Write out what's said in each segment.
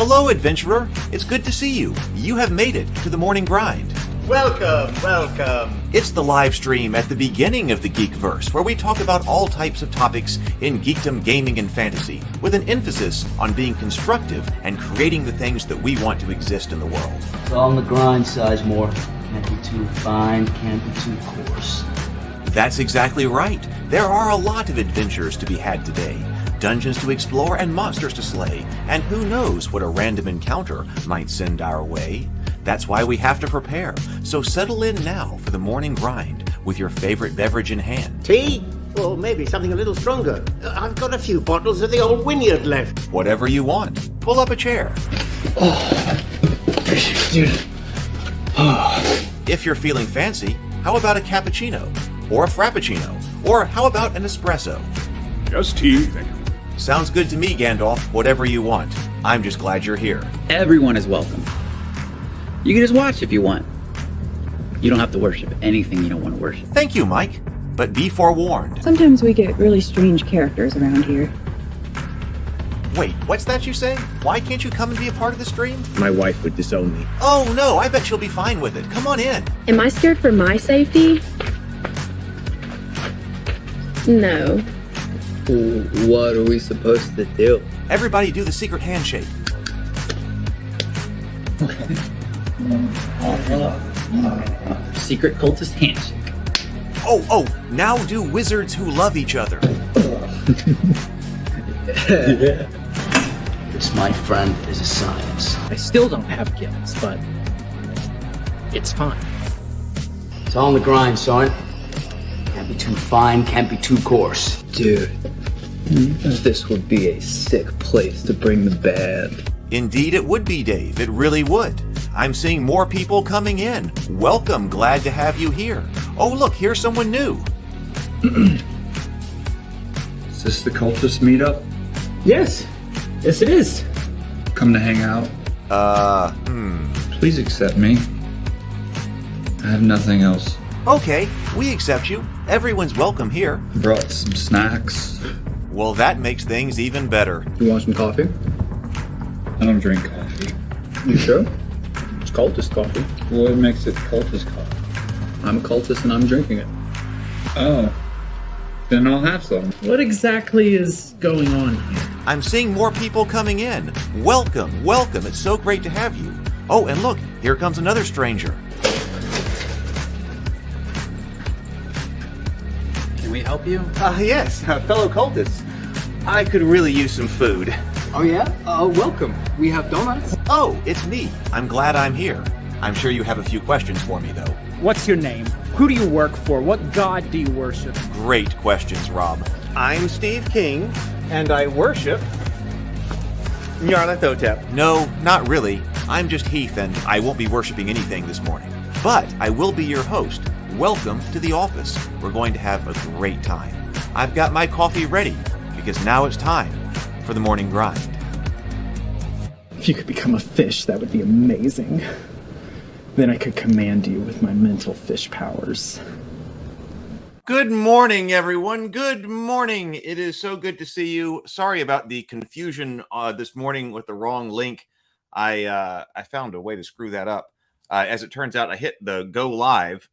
Hello, adventurer. It's good to see you. You have made it to the morning grind. Welcome, welcome. It's the live stream at the beginning of the Geekverse, where we talk about all types of topics in geekdom, gaming, and fantasy, with an emphasis on being constructive and creating the things that we want to exist in the world. It's all on the grind, Sizemore. Can't be too fine, can't be too coarse. That's exactly right. There are a lot of adventures to be had today. Dungeons to explore and monsters to slay, and who knows what a random encounter might send our way. That's why we have to prepare, so settle in now for the morning grind with your favorite beverage in hand. Tea? Or maybe something a little stronger. I've got a few bottles of the old Wynyard left. Whatever you want. Pull up a chair. Dude. If you're feeling fancy, how about a cappuccino? Or a frappuccino? Or how about an espresso? Just tea, thank you. Sounds good to me, Gandalf. Whatever you want. I'm just glad you're here. Everyone is welcome. You can just watch if you want. You don't have to worship anything you don't want to worship. Thank you, Mike. But be forewarned. Sometimes we get really strange characters around here. Wait, what's that you say? Why can't you come and be a part of the stream? My wife would disown me. Oh no, I bet she'll be fine with it. Come on in. Am I scared for my safety? No. What are we supposed to do? Everybody do the secret handshake. Secret cultist handshake. Oh, now do wizards who love each other. This, my friend, is a science. I still don't have kids, but it's fine. It's all on the grind, son. Can't be too fine, can't be too coarse. Dude, this would be a sick place to bring the band. Indeed it would be, Dave. It really would. I'm seeing more people coming in. Welcome, glad to have you here. Oh look, here's someone new. Is this the cultist meetup? Yes it is. Come to hang out? Please accept me. I have nothing else. Okay, we accept you. Everyone's welcome here. Brought some snacks. Well, that makes things even better. You want some coffee? I don't drink coffee. You sure? It's cultist coffee. What makes it cultist coffee? I'm a cultist and I'm drinking it. Oh. Then I'll have some. What exactly is going on here? I'm seeing more people coming in. Welcome. It's so great to have you. Oh, and look, here comes another stranger. Can we help you? Yes, fellow cultists. I could really use some food. Oh yeah? Welcome. We have donuts. Oh, it's me. I'm glad I'm here. I'm sure you have a few questions for me, though. What's your name? Who do you work for? What god do you worship? Great questions, Rob. I'm Steve King, and I worship Nyarlathotep. No, not really. I'm just Heath, and I won't be worshiping anything this morning. But I will be your host. Welcome to the office. We're going to have a great time. I've got my coffee ready, because now it's time for the morning grind. If you could become a fish, that would be amazing. Then I could command you with my mental fish powers. Good morning, everyone. Good morning. It is so good to see you. Sorry about the confusion this morning with the wrong link. I found a way to screw that up. As it turns out, I hit the go live,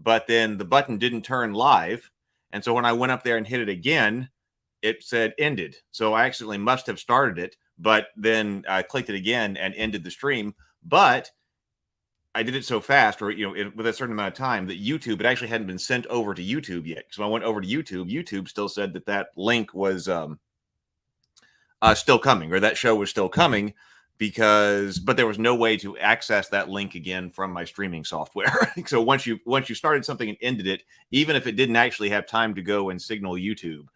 but then the button didn't turn live. And so when I went up there and hit it again, it said ended. So I accidentally must have started it, but then I clicked it again and ended the stream. But I did it so fast, or with a certain amount of time, that YouTube, it actually hadn't been sent over to YouTube yet. So I went over to YouTube. YouTube still said that link was still coming, or that show was still coming, but there was no way to access that link again from my streaming software. So once you started something and ended it, even if it didn't actually have time to go and signal YouTube,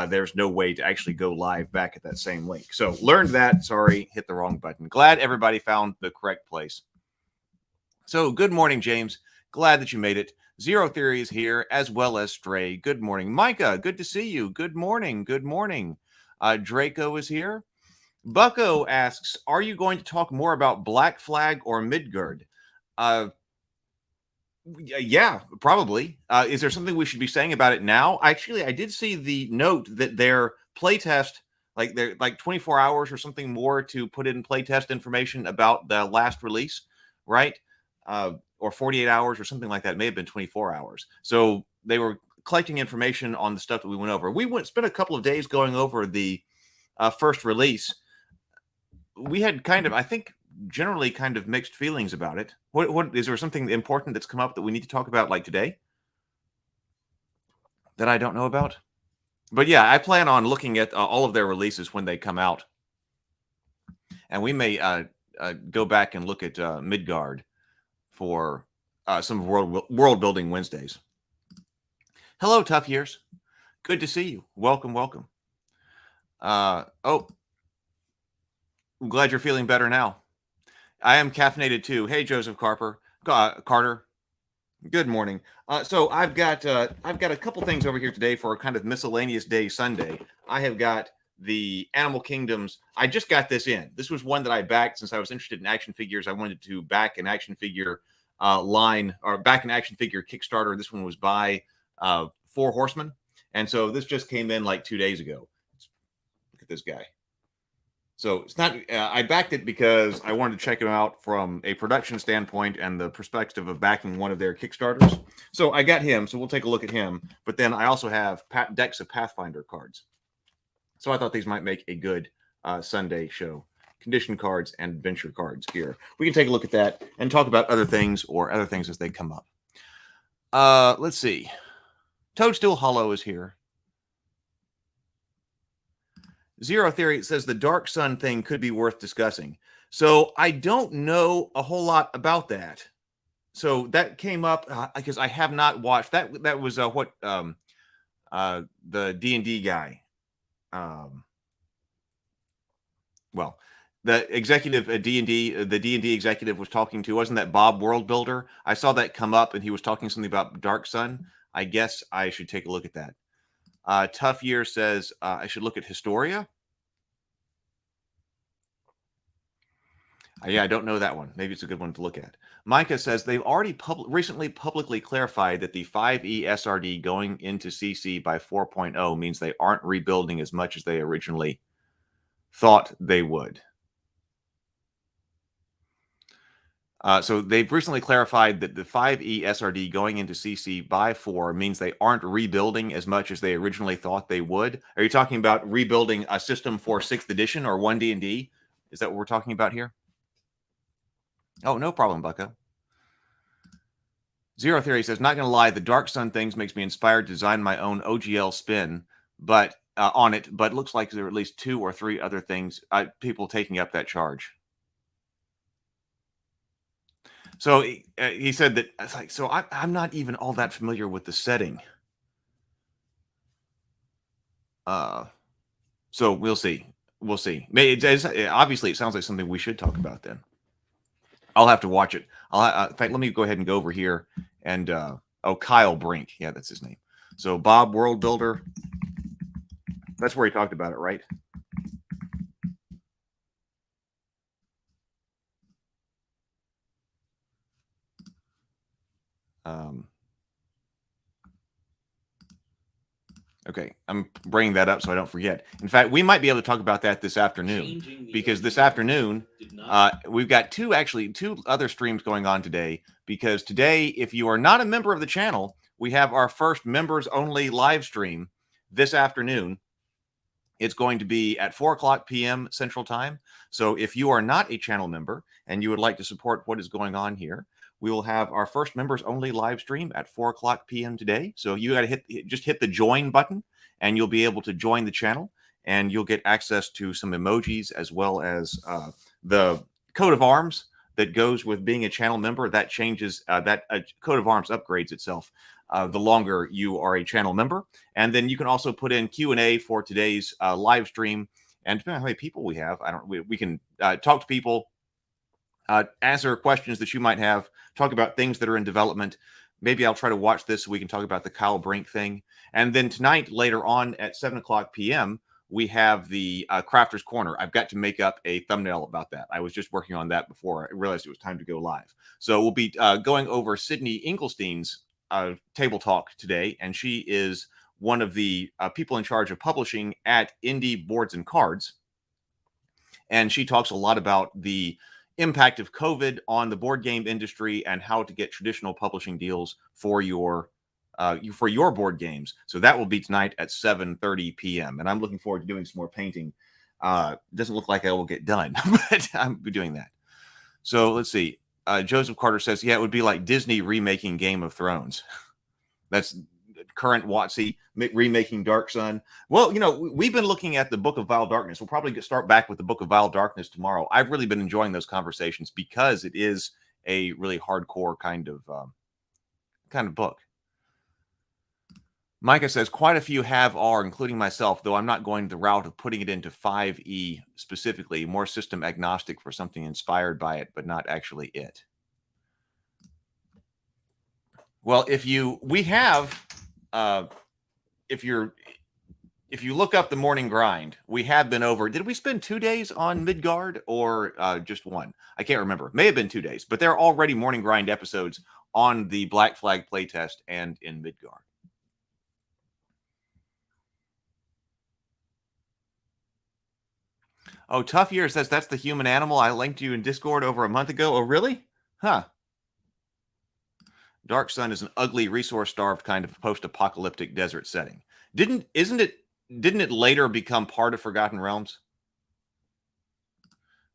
there's no way to actually go live back at that same link. So learned that. Sorry, hit the wrong button. Glad everybody found the correct place. So good morning, James. Glad that you made it. Zero Theory is here, as well as Stray. Good morning. Micah, good to see you. Good morning. Good morning. Draco is here. Bucko asks, are you going to talk more about Black Flag or Midgard? Yeah, probably. Is there something we should be saying about it now? Actually, I did see the note that their playtest like they're like 24 hours or something more to put in playtest information about the last release, right? Or 48 hours or something like that. It may have been 24 hours. So they were collecting information on the stuff that we went over. We spent a couple of days going over the first release. We had kind of, I think, generally kind of mixed feelings about it. What is there something important that's come up that we need to talk about like today that I don't know about? But yeah, I plan on looking at all of their releases when they come out, and we may go back and look at Midgard for some world building Wednesdays. Hello, Tough Years. Good to see you. Welcome, welcome. I'm glad you're feeling better now. I am caffeinated too. Hey, Joseph Carter. Good morning. So I've got a couple things over here today for a kind of miscellaneous day Sunday. I have got the Animal Kingdoms. I just got this in. This was one that I backed since I was interested in action figures. I wanted to back an action figure line or back an action figure Kickstarter. This one was by Four Horsemen, and so this just came in like 2 days ago. Look at this guy. So it's not, I backed it because I wanted to check him out from a production standpoint and the perspective of backing one of their Kickstarters. So I got him. So we'll take a look at him. But then I also have decks of Pathfinder cards. So I thought these might make a good Sunday show. Condition cards and adventure cards here. We can take a look at that and talk about other things as they come up. Let's see. Toadstool Hollow is here. Zero Theory says the Dark Sun thing could be worth discussing. So I don't know a whole lot about that. So that came up because I have not watched that. That was what the D&D guy. Well, the executive at D&D, the D&D executive was talking to. Wasn't that Bob World Builder? I saw that come up, and he was talking something about Dark Sun. I guess I should take a look at that. Tough Year says I should look at Historia. Yeah, I don't know that one. Maybe it's a good one to look at. Micah says they've already recently publicly clarified that the 5e SRD going into CC by 4.0 means they aren't rebuilding as much as they originally thought they would. So they've recently clarified that the 5e SRD going into CC by 4 means they aren't rebuilding as much as they originally thought they would. Are you talking about rebuilding a system for 6th edition or 1D&D? Is that what we're talking about here? Oh, no problem, Bucko. Zero Theory says, not going to lie, the Dark Sun things makes me inspired to design my own OGL spin on it, but looks like there are at least 2 or 3 other things, people taking up that charge. So he said that it's like, so I'm not even all that familiar with the setting. So we'll see. We'll see. Obviously, it sounds like something we should talk about then. I'll have to watch it. In fact, let me go ahead and go over here and Kyle Brink. Yeah, that's his name. So Bob World Builder. That's where he talked about it, right? Okay, I'm bringing that up so I don't forget. In fact, we might be able to talk about that this afternoon, because this afternoon we've got two other streams going on today. Because today, if you are not a member of the channel, we have our first members only live stream this afternoon. It's going to be at 4:00 p.m. Central Time. So if you are not a channel member and you would like to support what is going on here, we will have our first members only live stream at 4:00 p.m. today. So you got to just hit the join button and you'll be able to join the channel, and you'll get access to some emojis as well as the coat of arms that goes with being a channel member. That changes, that coat of arms upgrades itself the longer you are a channel member. And then you can also put in Q&A for today's live stream. And depending on how many people we have, we can talk to people, answer questions that you might have, talk about things that are in development. Maybe I'll try to watch this so we can talk about the Kyle Brink thing. And then tonight, later on at 7:00 p.m., we have the Crafter's Corner. I've got to make up a thumbnail about that. I was just working on that before I realized it was time to go live. So we'll be going over Sydney Inglestein's table talk today, and she is one of the people in charge of publishing at Indie Boards and Cards. And she talks a lot about the impact of COVID on the board game industry and how to get traditional publishing deals for your board games. So that will be tonight at 7:30 p.m. And I'm looking forward to doing some more painting. Doesn't look like I will get done, but I'm doing that. So let's see. Joseph Carter says, yeah, it would be like Disney remaking Game of Thrones. That's current WotC remaking Dark Sun. Well, we've been looking at the Book of Vile Darkness. We'll probably start back with the Book of Vile Darkness tomorrow. I've really been enjoying those conversations because it is a really hardcore kind of book. Micah says, quite a few are, including myself, though I'm not going the route of putting it into 5e specifically, more system agnostic for something inspired by it, but not actually it. Well, if you look up the morning grind, we have been over. Did we spend 2 days on Midgard or just one? I can't remember. May have been 2 days, but there are already morning grind episodes on the Black Flag playtest and in Midgard. Oh, Tough Year says that's the human animal I linked you in Discord over a month ago. Oh, really? Huh. Dark Sun is an ugly, resource-starved kind of post-apocalyptic desert setting. Didn't it later become part of Forgotten Realms?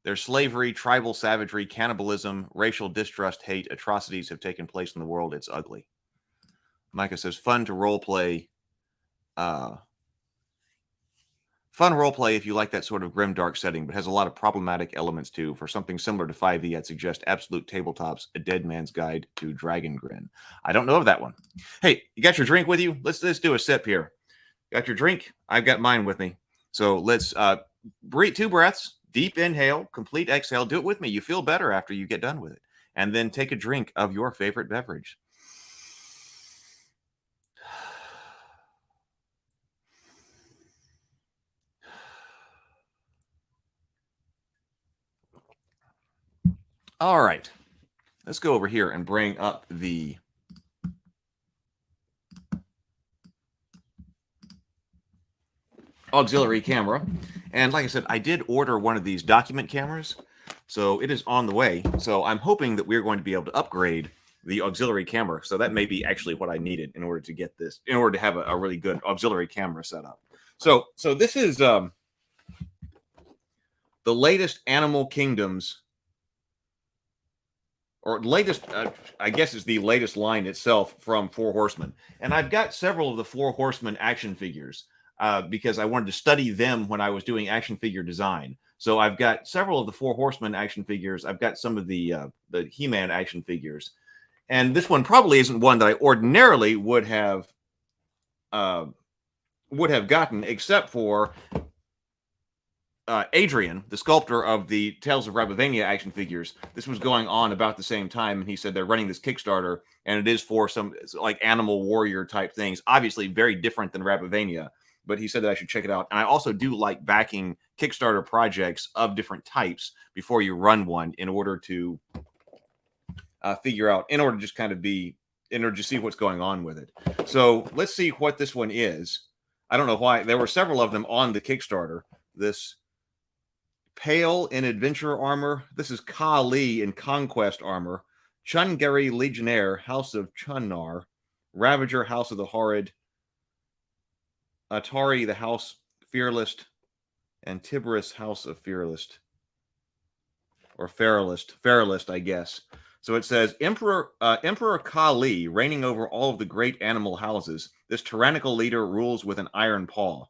There's slavery, tribal savagery, cannibalism, racial distrust, hate, atrocities have taken place in the world. It's ugly. Micah says, fun roleplay if you like that sort of grim, dark setting, but has a lot of problematic elements too. For something similar to 5e, I'd suggest Absolute Tabletops, A Dead Man's Guide to Dragon Grin. I don't know of that one. Hey, you got your drink with you? Let's do a sip here. Got your drink? I've got mine with me. So let's breathe 2 breaths, deep inhale, complete exhale. Do it with me. You feel better after you get done with it. And then take a drink of your favorite beverage. All right, let's go over here and bring up the auxiliary camera. And like I said, I did order one of these document cameras, so it is on the way. So I'm hoping that we're going to be able to upgrade the auxiliary camera. So that may be actually what I needed in order to get this, in order to have a really good auxiliary camera set up. So this is the latest Animal Kingdoms, or latest, I guess is the latest line itself from Four Horsemen. And I've got several of the Four Horsemen action figures because I wanted to study them when I was doing action figure design. So I've got several of the Four Horsemen action figures. I've got some of the He-Man action figures. And this one probably isn't one that I ordinarily would have gotten, except for Adrian, the sculptor of the Tales of Rabavania action figures. This was going on about the same time, and he said they're running this Kickstarter, and it is for some like animal warrior type things. Obviously, very different than Rabavania, but he said that I should check it out. And I also do like backing Kickstarter projects of different types before you run one, in order to figure out, in order to just kind of be, in order to see what's going on with it. So let's see what this one is. I don't know why there were several of them on the Kickstarter. This Pale in adventure armor. This is Kali in conquest armor. Chungari Legionnaire, House of Chunnar. Ravager, House of the Horrid. Atari, the House Fearless. And Tiberius, House of Fearless. Or Feralist, I guess. So it says, Emperor Kali, reigning over all of the great animal houses. This tyrannical leader rules with an iron paw.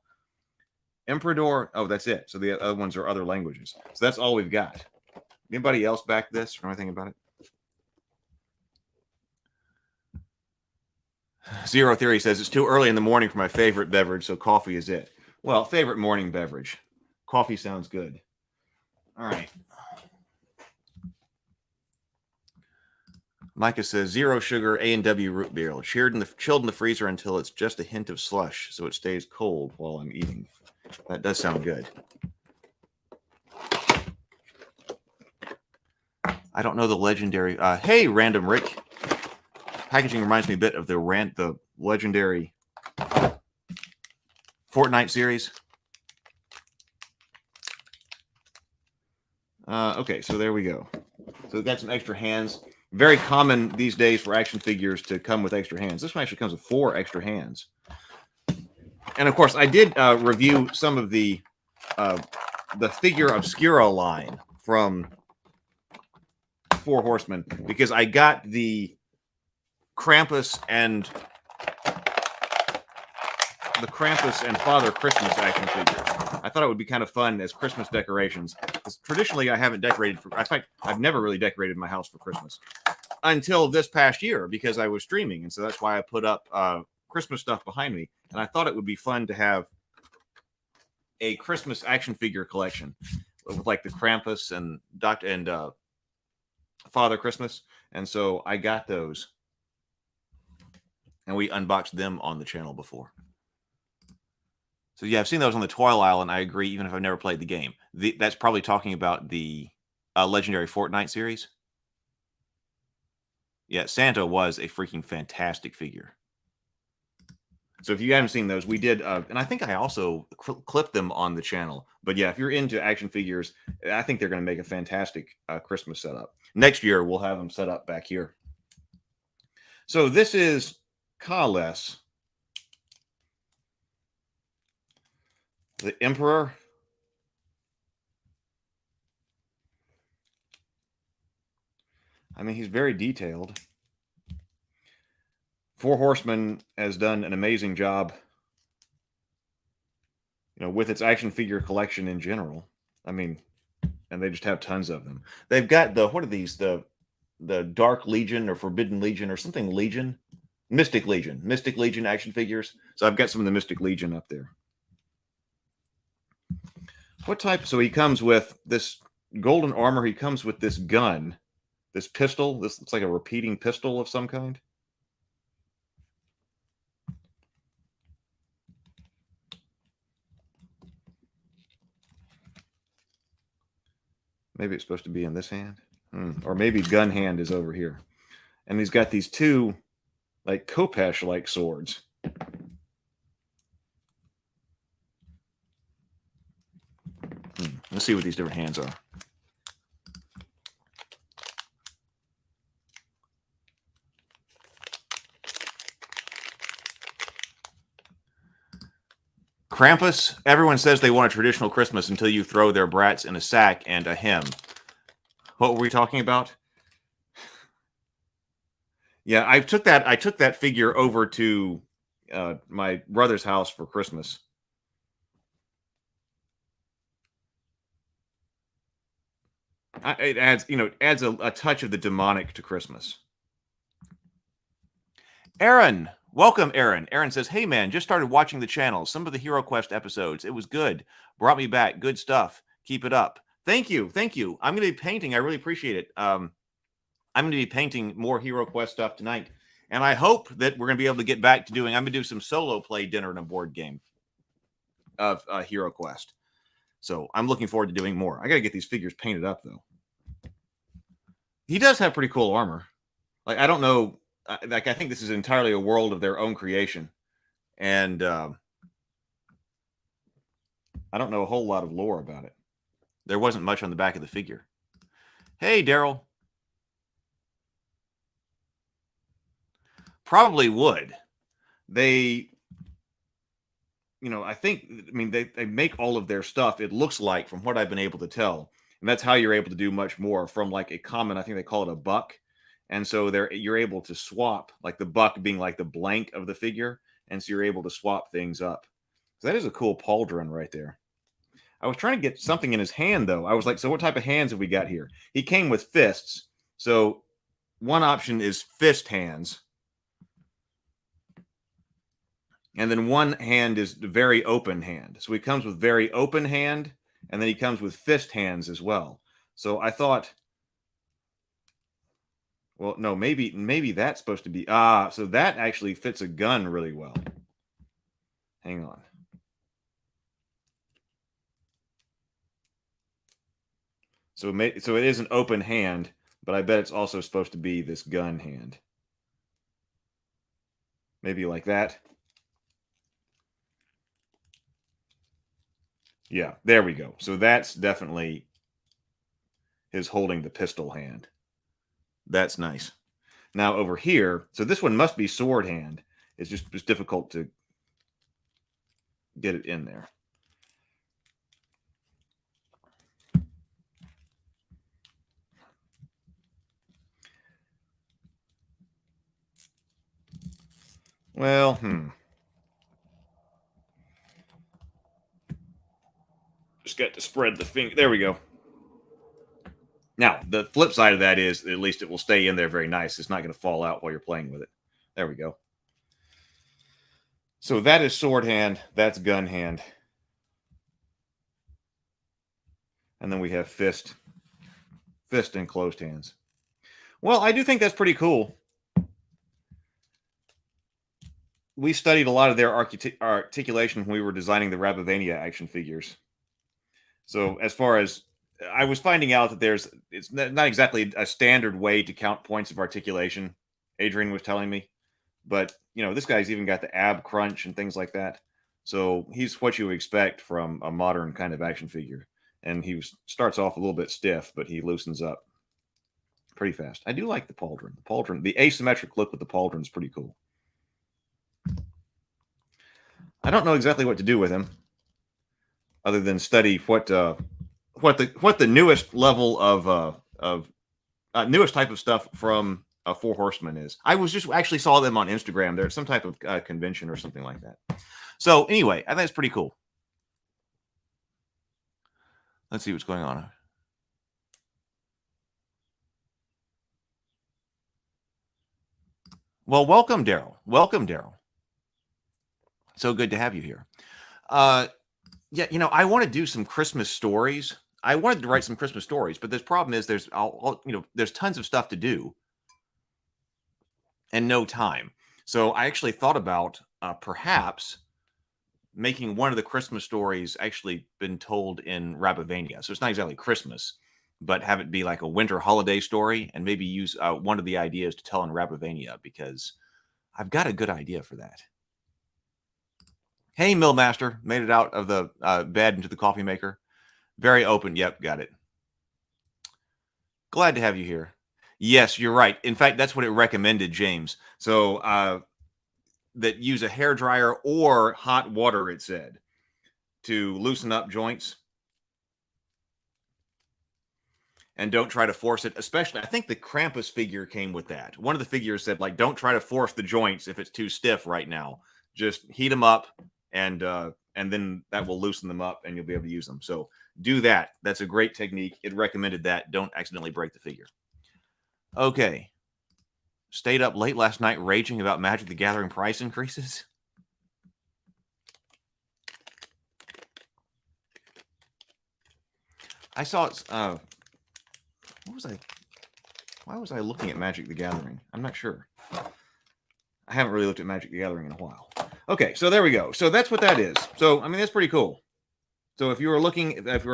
Emperador, oh, that's it. So the other ones are other languages. So that's all we've got. Anybody else back this or anything about it? Zero Theory says, it's too early in the morning for my favorite beverage, so coffee is it. Well, favorite morning beverage. Coffee sounds good. All right. Micah says, zero sugar A&W root beer. Chilled in the freezer until it's just a hint of slush, so it stays cold while I'm eating. That does sound good. I don't know the legendary. Hey, Random Rick. Packaging reminds me a bit of the legendary Fortnite series. Okay, so there we go. So we've got some extra hands. Very common these days for action figures to come with extra hands. This one actually comes with 4 extra hands. And of course, I did review some of the figure obscura line from Four Horsemen because I got the Krampus and Father Christmas action figures. I thought it would be kind of fun as Christmas decorations. Traditionally, I haven't decorated in fact, I've never really decorated my house for Christmas until this past year because I was streaming, and so that's why I put up Christmas stuff behind me. And I thought it would be fun to have a Christmas action figure collection with like the Krampus and Father Christmas, and so I got those, and we unboxed them on the channel before. So yeah, I've seen those on the Toil Island. I agree, even if I've never played the game. That's probably talking about the Legendary Fortnite series. Yeah, Santa was a freaking fantastic figure. So if you haven't seen those, we did, and I think I also clipped them on the channel. But yeah, if you're into action figures, I think they're going to make a fantastic Christmas setup. Next year, we'll have them set up back here. So this is Kales, the Emperor. I mean, he's very detailed. Four Horsemen has done an amazing job, you know, with its action figure collection in general. I mean, and they just have tons of them. They've got what are these? The Dark Legion or Forbidden Legion or something Legion? Mystic Legion action figures. So I've got some of the Mystic Legion up there. What type? So he comes with this golden armor. He comes with this gun, this pistol. This looks like a repeating pistol of some kind. Maybe it's supposed to be in this hand. Or maybe gun hand is over here. And he's got these 2 like Kopesh-like swords. Let's see what these different hands are. Krampus, everyone says they want a traditional Christmas until you throw their brats in a sack and a hymn. What were we talking about? Yeah, I took that figure over to my brother's house for Christmas. It adds, a touch of the demonic to Christmas. Aaron, welcome, Aaron. Aaron says, "Hey, man, just started watching the channel. Some of the Hero Quest episodes. It was good. Brought me back. Good stuff. Keep it up." Thank you. Thank you. I'm going to be painting. I really appreciate it. I'm going to be painting more Hero Quest stuff tonight. And I hope that we're going to be able to get back to doing, I'm going to do some solo play dinner and a board game of Hero Quest. So I'm looking forward to doing more. I got to get these figures painted up, though. He does have pretty cool armor. Like, I don't know. I think this is entirely a world of their own creation. And I don't know a whole lot of lore about it. There wasn't much on the back of the figure. Hey, Daryl. Probably would. They, they make all of their stuff, it looks like, from what I've been able to tell. And that's how you're able to do much more from like a common, I think they call it a buck. And so you're able to swap, like the buck being like the blank of the figure. And so you're able to swap things up. So that is a cool pauldron right there. I was trying to get something in his hand, though. I was like, so what type of hands have we got here? He came with fists. So one option is fist hands. And then one hand is the very open hand. So he comes with very open hand, and then he comes with fist hands as well. So I thought, well, no, maybe that's supposed to be, so that actually fits a gun really well. Hang on. So it is an open hand, but I bet it's also supposed to be this gun hand. Maybe like that. Yeah, there we go. So that's definitely his holding the pistol hand. That's nice. Now over here, so this one must be sword hand. It's just difficult to get it in there. Well, just got to spread the finger. There we go. Now, the flip side of that is at least it will stay in there very nice. It's not going to fall out while you're playing with it. There we go. So that is sword hand. That's gun hand. And then we have fist and closed hands. Well, I do think that's pretty cool. We studied a lot of their articulation when we were designing the Rabavania action figures. So as far as I was finding out that it's not exactly a standard way to count points of articulation. Adrian was telling me, but this guy's even got the ab crunch and things like that. So he's what you would expect from a modern kind of action figure. And he starts off a little bit stiff, but he loosens up pretty fast. I do like the pauldron. The asymmetric look with the pauldron is pretty cool. I don't know exactly what to do with him, other than study what the newest level of newest type of stuff from Four Horsemen is. I was just actually saw them on Instagram. There's some type of convention or something like that. So anyway, I think it's pretty cool. Let's see what's going on. Well, welcome, Daryl. Welcome, Daryl. So good to have you here. Yeah, I want to do some Christmas stories. I wanted to write some Christmas stories, but the problem is there's tons of stuff to do and no time. So I actually thought about perhaps making one of the Christmas stories actually been told in Rabavania. So it's not exactly Christmas, but have it be like a winter holiday story and maybe use one of the ideas to tell in Rabavania, because I've got a good idea for that. Hey, Millmaster, made it out of the bed into the coffee maker. Very open. Yep, got it. Glad to have you here. Yes, you're right. In fact, that's what it recommended, James. So that use a hairdryer or hot water, it said, to loosen up joints. And don't try to force it, especially, I think the Krampus figure came with that. One of the figures said, like, don't try to force the joints if it's too stiff right now. Just heat them up, and then that will loosen them up, and you'll be able to use them. So do that. That's a great technique. It recommended that. Don't accidentally break the figure. Okay. Stayed up late last night raging about Magic the Gathering price increases. I saw it. Why was I looking at Magic the Gathering? I'm not sure. I haven't really looked at Magic the Gathering in a while. Okay, so there we go. So that's what that is. So, I mean, that's pretty cool. So if you were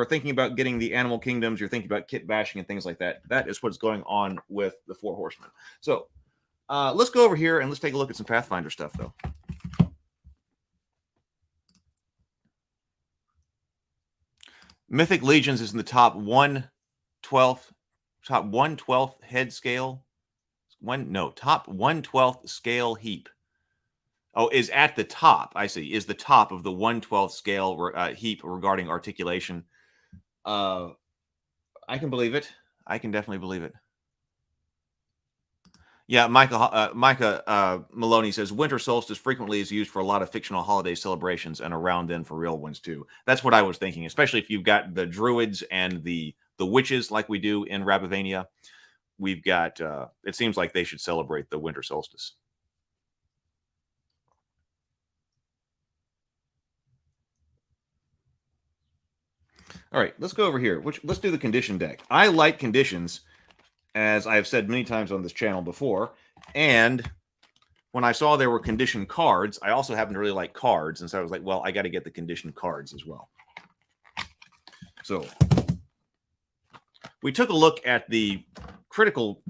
thinking about getting the Animal Kingdoms, you're thinking about kit bashing and things like that, that is what's going on with the Four Horsemen. So let's go over here and let's take a look at some Pathfinder stuff, though. Mythic Legions is in the top 1/12th head scale. Top 1/12th scale heap. Oh, is at the top. I see. Is the top of the 1/12th scale heap regarding articulation. I can believe it. I can definitely believe it. Yeah, Micah Maloney says winter solstice frequently is used for a lot of fictional holiday celebrations and around then for real ones too. That's what I was thinking, especially if you've got the druids and the witches like we do in Rabavania. We've got it seems like they should celebrate the winter solstice. All right, let's go over here. Let's do the condition deck. I like conditions, as I have said many times on this channel before. And when I saw there were condition cards, I also happen to really like cards. And so I was like, well, I got to get the condition cards as well. So we took a look at the critical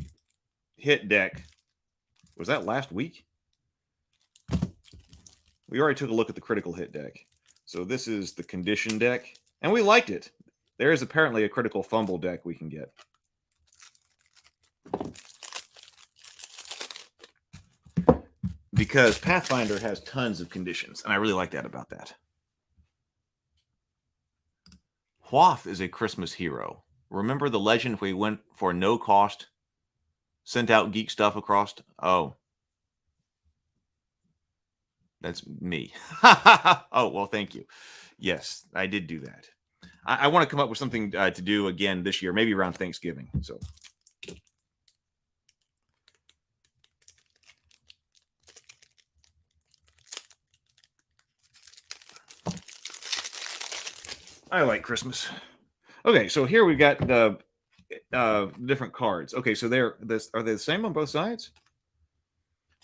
hit deck. Was that last week? We already took a look at the critical hit deck. So this is the condition deck. And we liked it. There is apparently a critical fumble deck we can get. Because Pathfinder has tons of conditions, and I really like that about that. Hwath is a Christmas hero. Remember the legend we went for no cost, sent out geek stuff across? Oh. That's me. Oh, well, thank you. Yes, I did do that. I want to come up with something to do again this year, maybe around Thanksgiving. So, I like Christmas. Okay, so here we've got the different cards. Okay, so are they the same on both sides?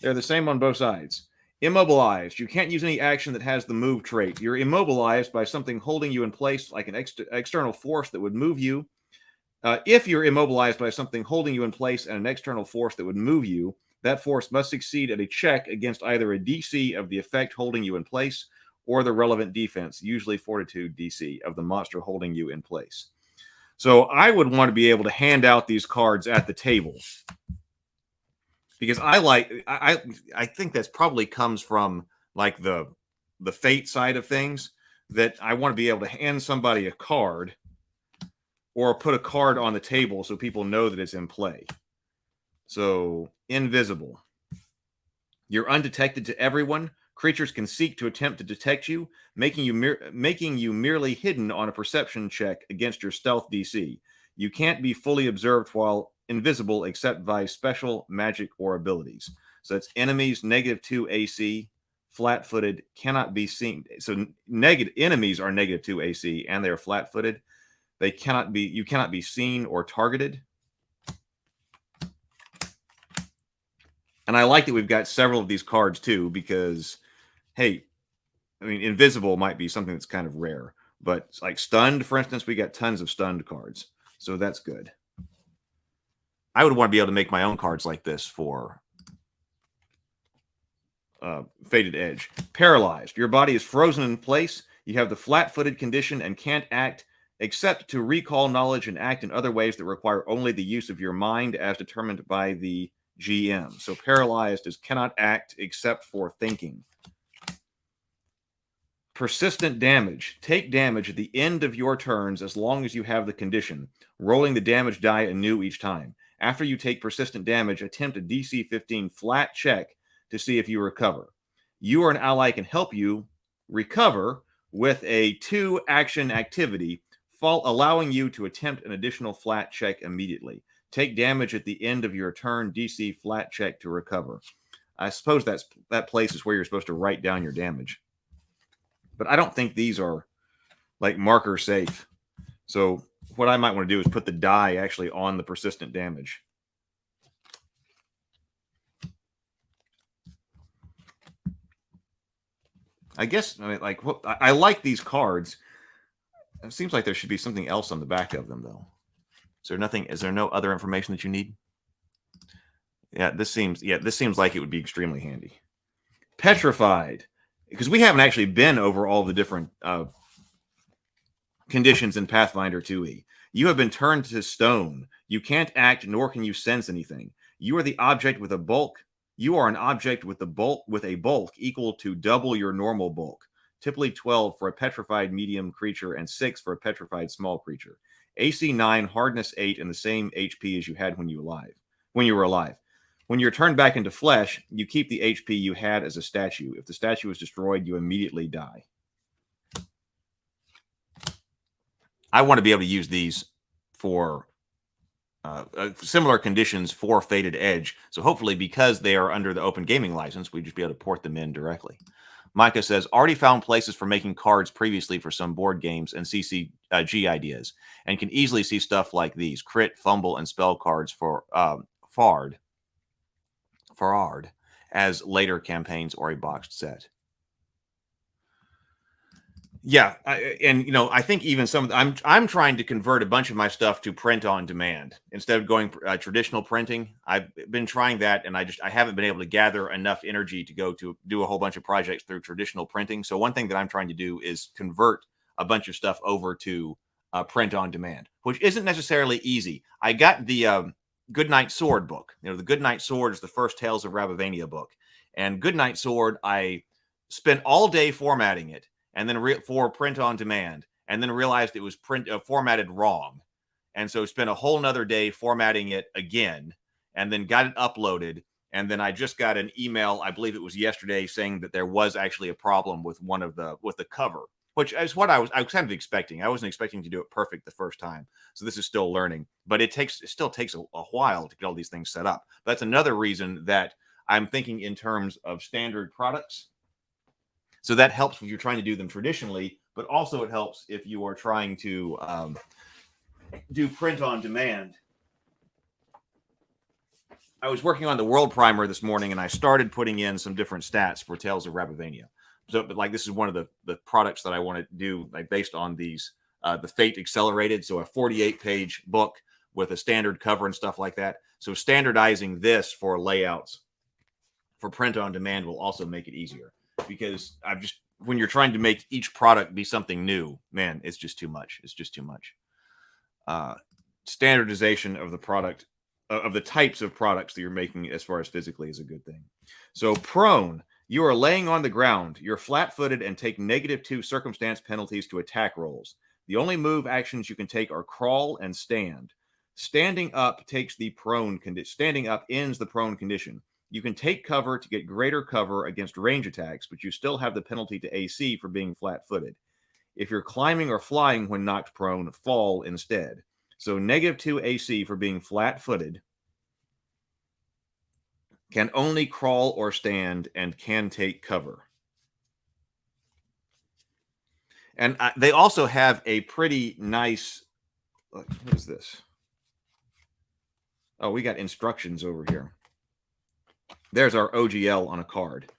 They're the same on both sides. Immobilized. You can't use any action that has the move trait. You're immobilized by something holding you in place, like an external force that would move you. If you're immobilized by something holding you in place and an external force that would move you, that force must succeed at a check against either a DC of the effect holding you in place or the relevant defense, usually Fortitude DC, of the monster holding you in place. So I would want to be able to hand out these cards at the table. Because I think that's probably comes from like the fate side of things, that I want to be able to hand somebody a card or put a card on the table so people know that it's in play. So, invisible. You're undetected to everyone. Creatures can seek to attempt to detect you, making you merely hidden on a perception check against your stealth DC. You can't be fully observed while invisible except by special magic or abilities. So that's enemies, -2 AC, flat-footed, cannot be seen. So enemies are -2 AC and they're flat-footed. You cannot be seen or targeted. And I like that we've got several of these cards too, because, hey, I mean, invisible might be something that's kind of rare, but like stunned, for instance, we got tons of stunned cards. So that's good. I would want to be able to make my own cards like this for Faded Edge. Paralyzed. Your body is frozen in place. You have the flat-footed condition and can't act except to recall knowledge and act in other ways that require only the use of your mind as determined by the GM. So paralyzed is cannot act except for thinking. Persistent damage. Take damage at the end of your turns as long as you have the condition, rolling the damage die anew each time. After you take persistent damage, attempt a DC 15 flat check to see if you recover. You or an ally can help you recover with a 2-action activity, allowing you to attempt an additional flat check immediately. Take damage at the end of your turn, DC flat check to recover. I suppose that place is where you're supposed to write down your damage. But I don't think these are like marker safe. So what I might want to do is put the die actually on the persistent damage. I guess, I mean, like, I like these cards. It seems like there should be something else on the back of them, though. Is there no other information that you need? Yeah, this seems like it would be extremely handy. Petrified, because we haven't actually been over all the different conditions in Pathfinder 2e. You have been turned to stone. You can't act, nor can you sense anything. You are the object with a bulk. You are an object with a bulk equal to double your normal bulk. Typically 12 for a petrified medium creature and 6 for a petrified small creature. AC 9, hardness 8, and the same HP as you had when you were alive. When you're turned back into flesh, you keep the HP you had as a statue. If the statue is destroyed, you immediately die. I want to be able to use these for similar conditions for Faded Edge. So hopefully, because they are under the open gaming license, we just be able to port them in directly. Micah says, already found places for making cards previously for some board games and CCG ideas, and can easily see stuff like these, crit, fumble, and spell cards for Farard as later campaigns or a boxed set. Yeah, I think even I'm trying to convert a bunch of my stuff to print on demand instead of going traditional printing. I've been trying that, and I haven't been able to gather enough energy to go to do a whole bunch of projects through traditional printing. So one thing that I'm trying to do is convert a bunch of stuff over to print on demand, which isn't necessarily easy. I got the Goodnight Sword book. The Goodnight Sword is the first Tales of Ravivania book. And Goodnight Sword, I spent all day formatting it and then for print on demand, and then realized it was formatted wrong. And so spent a whole nother day formatting it again, and then got it uploaded. And then I just got an email, I believe it was yesterday, saying that there was actually a problem with the cover, which is what I was kind of expecting. I wasn't expecting to do it perfect the first time. So this is still learning, but it still takes a while to get all these things set up. That's another reason that I'm thinking in terms of standard products. So that helps if you're trying to do them traditionally, but also it helps if you are trying to do print on demand. I was working on the World Primer this morning, and I started putting in some different stats for Tales of Ravivania. So, but like, this is one of the products that I want to do, like, based on these, the Fate Accelerated. So a 48-page book with a standard cover and stuff like that. So standardizing this for layouts for print on demand will also make it easier, because when you're trying to make each product be something new, man, it's just too much. It's just too much. Standardization of the product, of the types of products that you're making as far as physically, is a good thing. So prone, you are laying on the ground. You're flat-footed and take -2 circumstance penalties to attack rolls. The only move actions you can take are crawl and stand. Standing up takes the prone condition. Standing up ends the prone condition. You can take cover to get greater cover against range attacks, but you still have the penalty to AC for being flat-footed. If you're climbing or flying when knocked prone, fall instead. So -2 AC for being flat-footed, can only crawl or stand, and can take cover. And they also have a pretty nice, what is this? Oh, we got instructions over here. There's our OGL on a card.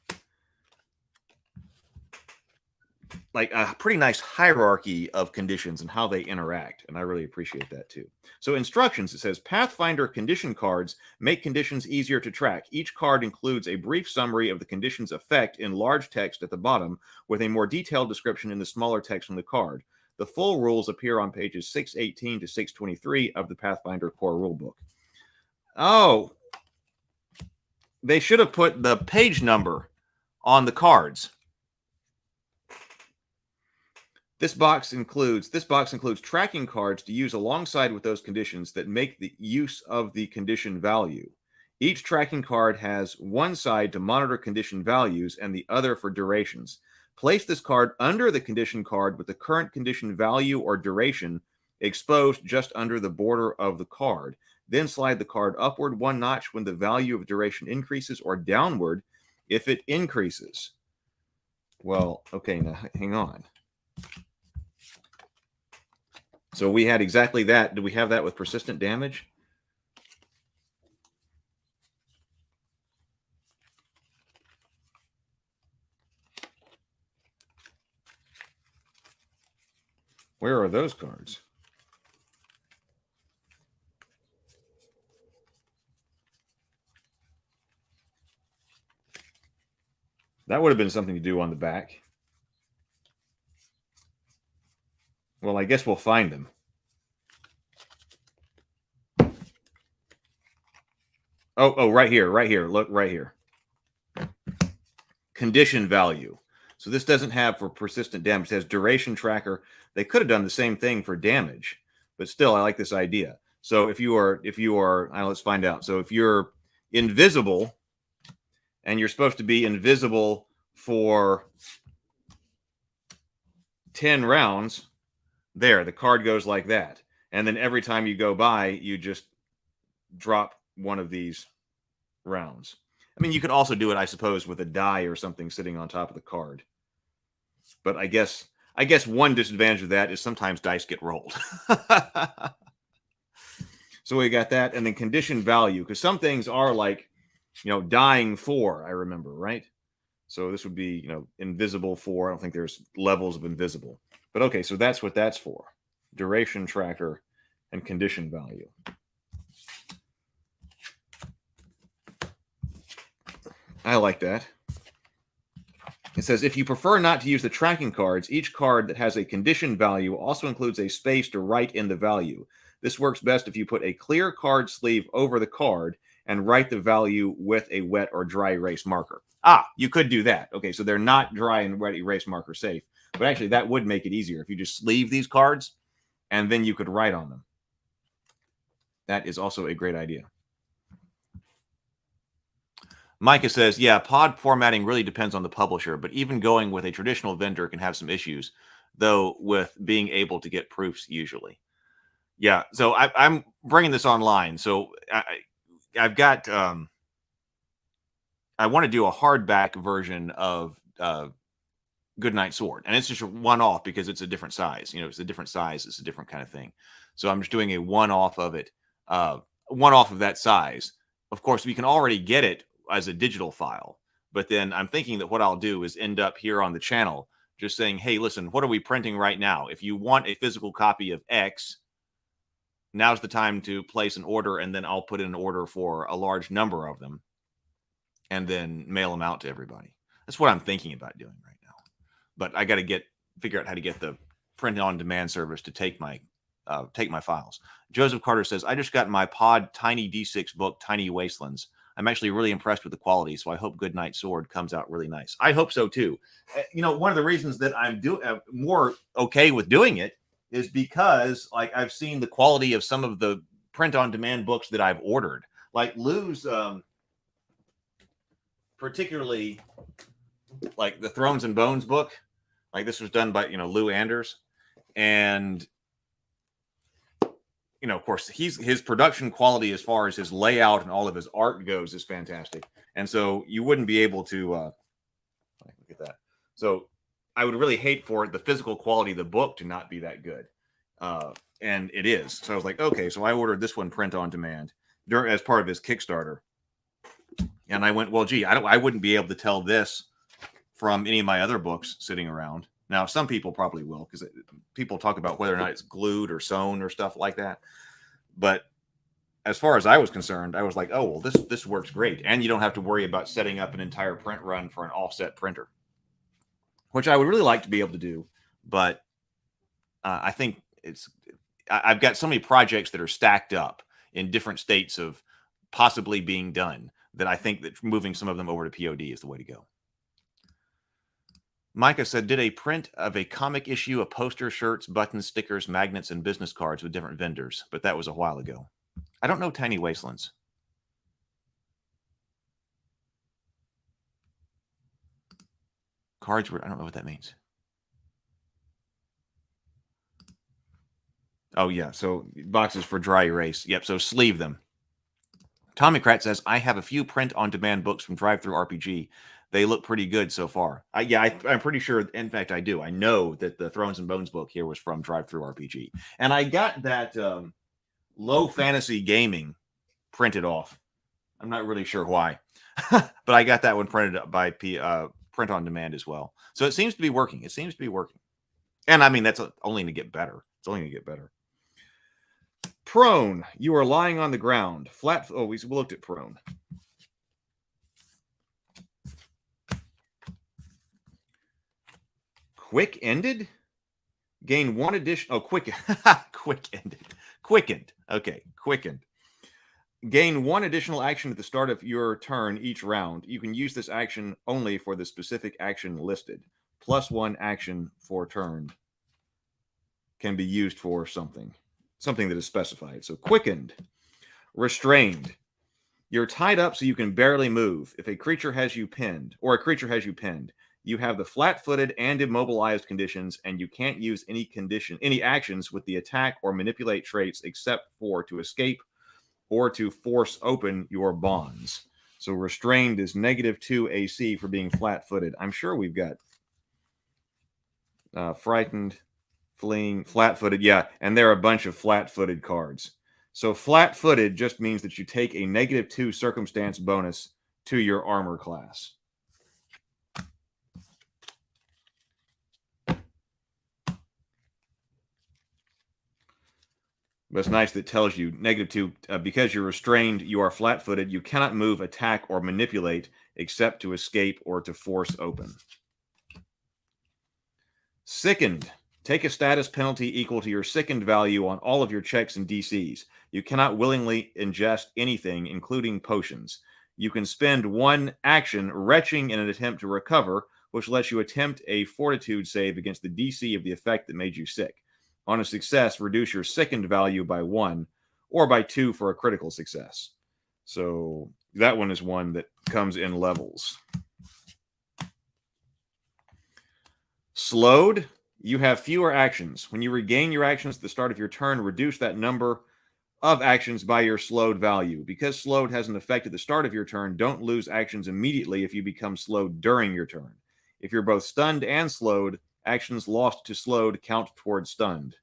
Like a pretty nice hierarchy of conditions and how they interact. And I really appreciate that too. So instructions, it says Pathfinder condition cards make conditions easier to track. Each card includes a brief summary of the condition's effect in large text at the bottom, with a more detailed description in the smaller text on the card. The full rules appear on pages 618 to 623 of the Pathfinder core rulebook. Oh, they should have put the page number on the cards. This box includes tracking cards to use alongside with those conditions that make the use of the condition value. Each tracking card has one side to monitor condition values and the other for durations. Place this card under the condition card with the current condition value or duration exposed just under the border of the card. Then slide the card upward one notch when the value of duration increases, or downward if it increases. Well, okay, now hang on. So we had exactly that. Do we have that with persistent damage? Where are those cards? That would have been something to do on the back. Well, I guess we'll find them. Oh, right here. Look, right here. Condition value. So this doesn't have for persistent damage. It has duration tracker. They could have done the same thing for damage, but still, I like this idea. So if you are, let's find out. So if you're invisible, and you're supposed to be invisible for 10 rounds, there, the card goes like that. And then every time you go by, you just drop one of these rounds. I mean, you could also do it, I suppose, with a die or something sitting on top of the card. But I guess one disadvantage of that is sometimes dice get rolled. So we got that, and then condition value, because some things are like, dying 4, I remember, right? So this would be, invisible 4. I don't think there's levels of invisible. But okay, so that's what that's for. Duration tracker and condition value. I like that. It says, if you prefer not to use the tracking cards, each card that has a condition value also includes a space to write in the value. This works best if you put a clear card sleeve over the card and write the value with a wet or dry erase marker. You could do that. Okay, so they're not dry and wet erase marker safe. But actually, that would make it easier if you just sleeve these cards and then you could write on them. That is also a great idea. Micah says, yeah, pod formatting really depends on the publisher, but even going with a traditional vendor can have some issues, though, with being able to get proofs usually. Yeah, so I'm bringing this online. So I've got, I want to do a hardback version of Goodnight Sword, and it's just a one-off because it's a different size. You know, it's a different size. It's a different kind of thing. So I'm just doing a one-off of it, one-off of that size. Of course, we can already get it as a digital file, but then I'm thinking that what I'll do is end up here on the channel just saying, hey, listen, what are we printing right now? If you want a physical copy of X, now's the time to place an order, and then I'll put in an order for a large number of them and then mail them out to everybody. That's what I'm thinking about doing right now. But I got to figure out how to get the print on demand service to take my files. Joseph Carter says, I just got my pod Tiny D6 book, Tiny Wastelands. I'm actually really impressed with the quality, so I hope Goodnight Sword comes out really nice. I hope so too. You know, one of the reasons that I'm more okay with doing it is because, like, I've seen the quality of some of the print-on-demand books that I've ordered. Like Lou's, particularly, like the Thrones and Bones book. Like, this was done by, Lou Anders. And of course, his production quality as far as his layout and all of his art goes is fantastic. And so you wouldn't be able to look at that. So I would really hate for the physical quality of the book to not be that good. And it is. So I was like, okay, so I ordered this one print on demand as part of his Kickstarter. And I went, well, gee, I wouldn't be able to tell this from any of my other books sitting around. Now, some people probably will, because people talk about whether or not it's glued or sewn or stuff like that. But as far as I was concerned, I was like, oh, well, this works great. And you don't have to worry about setting up an entire print run for an offset printer, which I would really like to be able to do. But I think I've got so many projects that are stacked up in different states of possibly being done that I think that moving some of them over to POD is the way to go. Micah said, did a print of a comic issue, a poster, shirts, buttons, stickers, magnets, and business cards with different vendors, but that was a while ago. I don't know Tiny Wastelands. Cards were, I don't know what that means. Oh, yeah, so boxes for dry erase. Yep, so sleeve them. Tommy Kratz says, I have a few print-on-demand books from Drive-Thru RPG. They look pretty good so far. I'm pretty sure. In fact, I do. I know that the Thrones and Bones book here was from Drive-Thru RPG, and I got that Low Fantasy Gaming printed off. I'm not really sure why, but I got that one printed up by Print on Demand as well. So it seems to be working. It seems to be working, and I mean that's only to get better. It's only going to get better. Prone. You are lying on the ground. Flat. Oh, we looked at prone. Quick ended? Gain one addition. Oh, quick. Quick ended. Quickened. Okay. Quickened. Gain one additional action at the start of your turn each round. You can use this action only for the specific action listed. Plus one action for turn can be used for something that is specified. So quickened. Restrained. You're tied up so you can barely move. If a creature has you pinned, you have the flat-footed and immobilized conditions, and you can't use any actions with the attack or manipulate traits except for to escape or to force open your bonds. So restrained is -2 AC for being flat-footed. I'm sure we've got frightened, fleeing, flat-footed. Yeah, and there are a bunch of flat-footed cards. So flat-footed just means that you take a -2 circumstance bonus to your armor class. But it's nice that it tells you -2, because you're restrained, you are flat-footed, you cannot move, attack, or manipulate except to escape or to force open. Sickened. Take a status penalty equal to your sickened value on all of your checks and DCs. You cannot willingly ingest anything, including potions. You can spend one action retching in an attempt to recover, which lets you attempt a fortitude save against the DC of the effect that made you sick. On a success, reduce your sickened value by 1 or by 2 for a critical success. So that one is one that comes in levels. Slowed, you have fewer actions. When you regain your actions at the start of your turn, reduce that number of actions by your slowed value. Because slowed has an effect at the start of your turn, don't lose actions immediately if you become slowed during your turn. If you're both stunned and slowed, actions lost to slowed count towards stunned.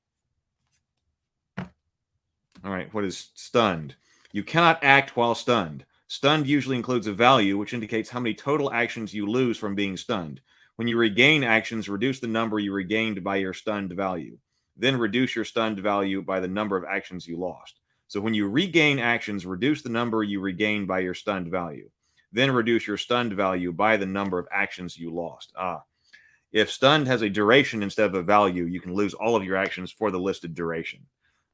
All right, what is stunned? You cannot act while stunned. Stunned usually includes a value, which indicates how many total actions you lose from being stunned. When you regain actions, reduce the number you regained by your stunned value. Then reduce your stunned value by the number of actions you lost. So when you regain actions, reduce the number you regained by your stunned value. Then reduce your stunned value by the number of actions you lost. If stunned has a duration instead of a value, you can lose all of your actions for the listed duration.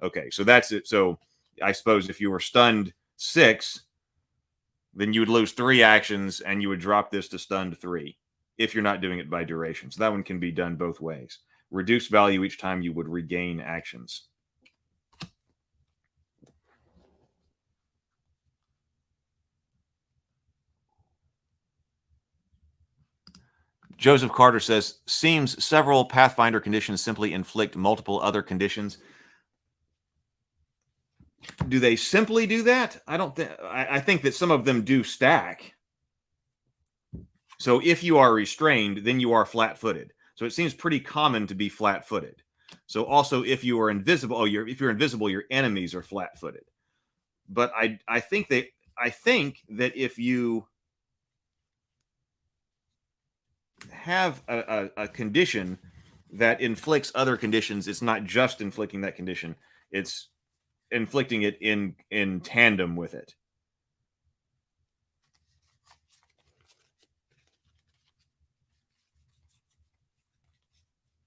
Okay, so that's it. So I suppose if you were stunned 6, then you would lose 3 actions and you would drop this to stunned 3 if you're not doing it by duration. So that one can be done both ways. Reduce value each time you would regain actions. Joseph Carter says, seems several Pathfinder conditions simply inflict multiple other conditions. Do they simply do that? I don't think. I think that some of them do stack. So if you are restrained, then you are flat-footed. So it seems pretty common to be flat-footed. So also, if you are invisible, if you're invisible, your enemies are flat-footed. But I think that if you have a condition that inflicts other conditions, it's not just inflicting that condition; it's inflicting it in tandem with it.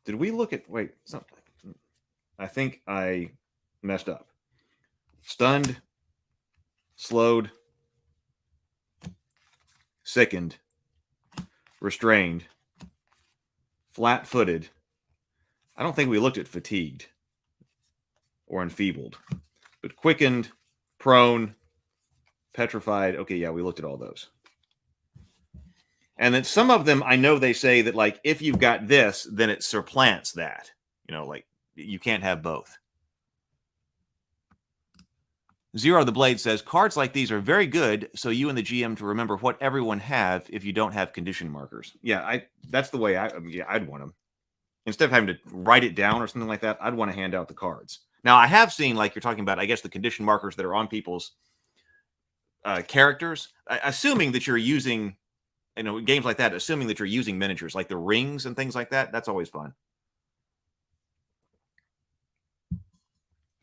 Did we look at, wait, something? I think I messed up. Stunned, slowed, sickened, restrained, flat-footed. I don't think we looked at fatigued or enfeebled, but quickened, prone, petrified. Okay, yeah, we looked at all those. And then some of them, I know they say that, like, if you've got this, then it supplants that. You know, like, you can't have both. Zero the Blade says, cards like these are very good, so you and the GM to remember what everyone have if you don't have condition markers. Yeah, that's the way I'd want them. Instead of having to write it down or something like that, I'd want to hand out the cards. Now, I have seen, like you're talking about, I guess, the condition markers that are on people's characters, assuming that you're using, games like that, assuming that you're using miniatures, like the rings and things like that. That's always fun.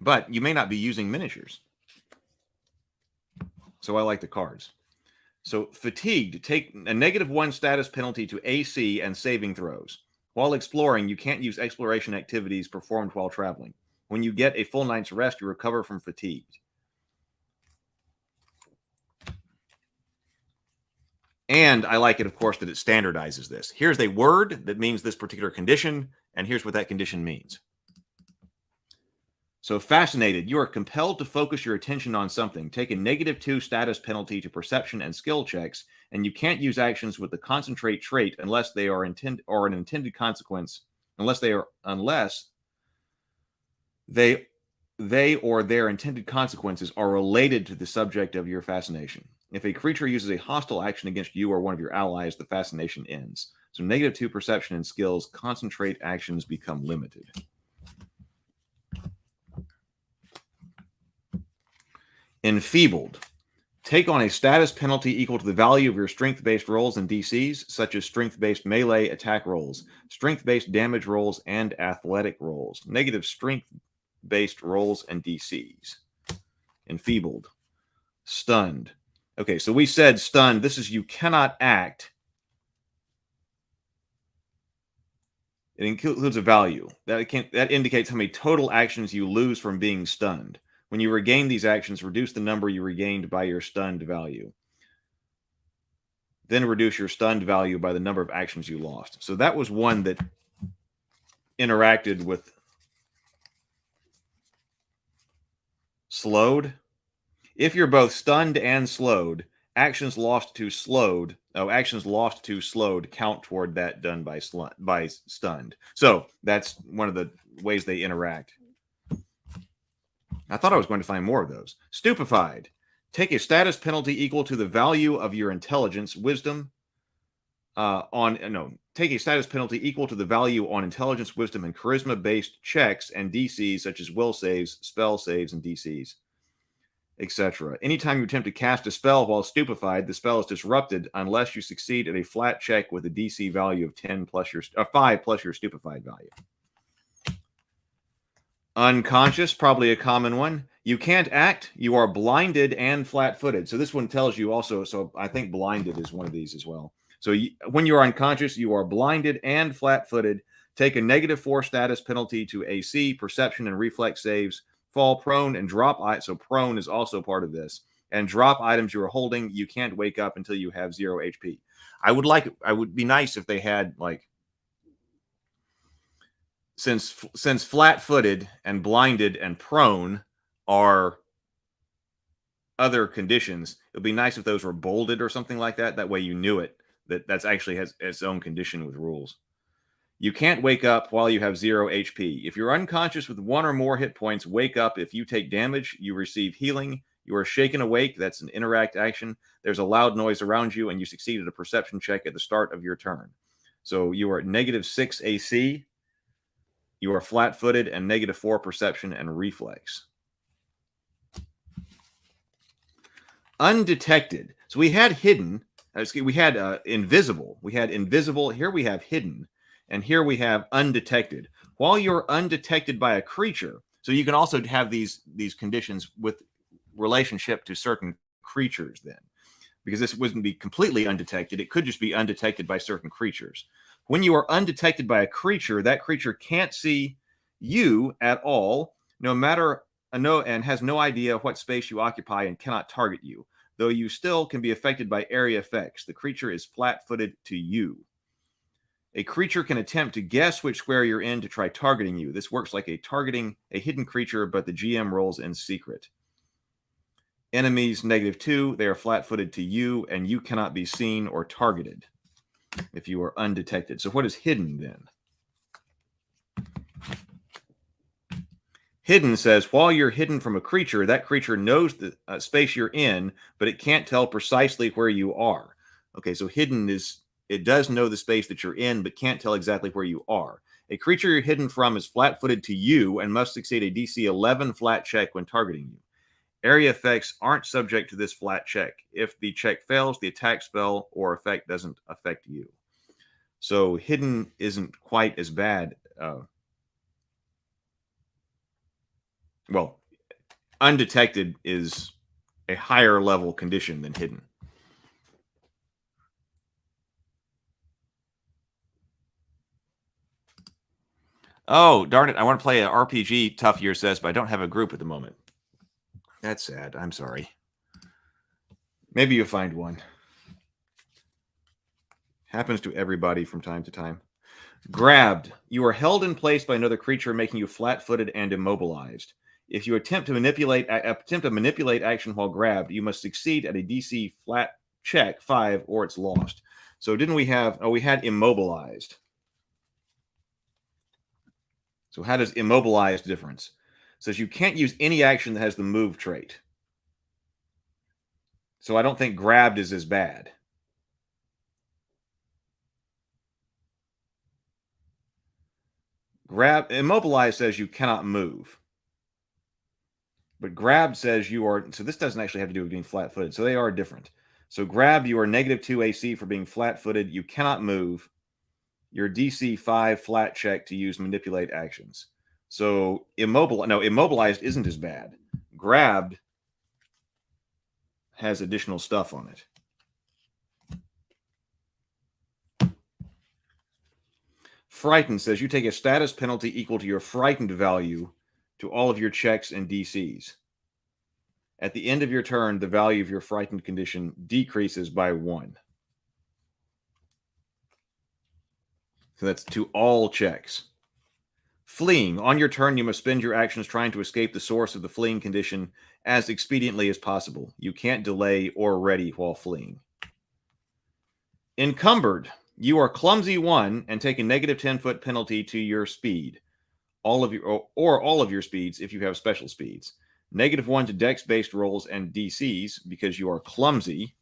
But you may not be using miniatures. So I like the cards. So fatigued, take a -1 status penalty to AC and saving throws. While exploring, you can't use exploration activities performed while traveling. When you get a full night's rest, you recover from fatigued. And I like it, of course, that it standardizes this. Here's a word that means this particular condition, and here's what that condition means. So fascinated, you are compelled to focus your attention on something. Take a -2 status penalty to perception and skill checks, and you can't use actions with the concentrate trait unless they are an intended consequence, unless they or their intended consequences are related to the subject of your fascination. If a creature uses a hostile action against you or one of your allies, the fascination ends. So -2 perception and skills, concentrate actions become limited. Enfeebled. Take on a status penalty equal to the value of your strength-based rolls and DCs, such as strength-based melee attack rolls, strength-based damage rolls, and athletic rolls. Negative strength-based rolls and DCs. Enfeebled. Stunned. Okay, so we said stunned. This is you cannot act It includes a value. That indicates how many total actions you lose from being stunned. When you regain these actions, reduce the number you regained by your stunned value. Then reduce your stunned value by the number of actions you lost. So that was one that interacted with slowed. If you're both stunned and slowed, actions lost to slowed count toward that done by stunned. So that's one of the ways they interact. I thought I was going to find more of those. Stupefied. Take a status penalty equal to the value of your intelligence, wisdom. Take a status penalty equal to the value on intelligence, wisdom, and charisma-based checks and DCs such as will saves, spell saves, and DCs, etc. Anytime you attempt to cast a spell while stupefied, the spell is disrupted unless you succeed at a flat check with a DC value of 5 plus your stupefied value. Unconscious, probably a common one. You can't act. You are blinded and flat-footed. So this one tells you also. So I think blinded is one of these as well. So when you're unconscious, you are blinded and flat-footed. Take a -4 status penalty to AC, perception, and reflex saves. Fall prone and drop. So prone is also part of this. And drop items you are holding. You can't wake up until you have 0 HP. I would be nice if they had like. Since flat-footed and blinded and prone are other conditions, it would be nice if those were bolded or something like that. That way you knew it. That's actually has its own condition with rules. You can't wake up while you have 0 HP. If you're unconscious with 1 or more hit points, wake up. If you take damage, you receive healing. You are shaken awake. That's an interact action. There's a loud noise around you, and you succeeded a perception check at the start of your turn. So you are at -6 AC. You are flat-footed and -4 perception and reflex. Undetected. So we had hidden. We had invisible. We had invisible. Here we have hidden. And here we have undetected. While you're undetected by a creature, so you can also have these conditions with relationship to certain creatures then. Because this wouldn't be completely undetected. It could just be undetected by certain creatures. When you are undetected by a creature, that creature can't see you at all, and has no idea what space you occupy and cannot target you, though you still can be affected by area effects. The creature is flat-footed to you. A creature can attempt to guess which square you're in to try targeting you. This works like targeting a hidden creature, but the GM rolls in secret. Enemies -2, they are flat-footed to you, and you cannot be seen or targeted if you are undetected. So what is hidden then? Hidden says, while you're hidden from a creature, that creature knows the space you're in, but it can't tell precisely where you are. Okay, so hidden is, it does know the space that you're in, but can't tell exactly where you are. A creature you're hidden from is flat-footed to you and must succeed a DC 11 flat check when targeting you. Area effects aren't subject to this flat check. If the check fails, the attack spell or effect doesn't affect you. So hidden isn't quite as bad. Well, undetected is a higher level condition than hidden. Oh, darn it. I want to play an RPG, Tough Year says, but I don't have a group at the moment. That's sad. I'm sorry. Maybe you'll find one. Happens to everybody from time to time. Grabbed. You are held in place by another creature, making you flat-footed and immobilized. If you attempt a manipulate action while grabbed, you must succeed at a DC flat check 5 or it's lost. So didn't we have... Oh, we had immobilized. So how does immobilized difference? It says you can't use any action that has the move trait. So I don't think grabbed is as bad. Immobilized says you cannot move. But grabbed says you are... So this doesn't actually have to do with being flat-footed. So they are different. So grabbed, you are -2 AC for being flat-footed. You cannot move. Your DC 5 flat check to use manipulate actions. So immobilized isn't as bad. Grabbed has additional stuff on it. Frightened says you take a status penalty equal to your frightened value to all of your checks and DCs. At the end of your turn, the value of your frightened condition decreases by 1. So that's to all checks. Fleeing. On your turn, you must spend your actions trying to escape the source of the fleeing condition as expediently as possible. You can't delay or ready while fleeing. Encumbered. You are clumsy 1 and take a negative 10-foot penalty to your speed. All of your speeds if you have special speeds. Negative 1 to dex-based rolls and DCs because you are clumsy.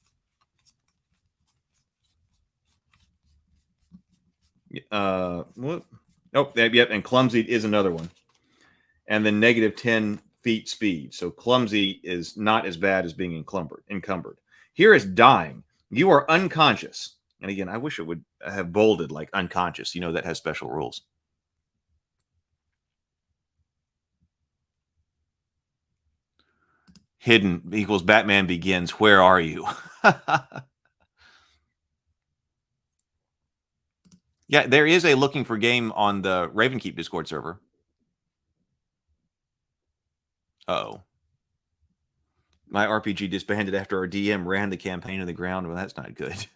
What? Oh, yep, and clumsy is another one. And then negative 10 feet speed. So clumsy is not as bad as being encumbered. Here is dying. You are unconscious. And again, I wish it would have bolded like unconscious. You know, that has special rules. Hidden equals Batman Begins. Where are you? Yeah, there is a looking for game on the Ravenkeep Discord server. Uh-oh. My RPG disbanded after our DM ran the campaign to the ground. Well, that's not good.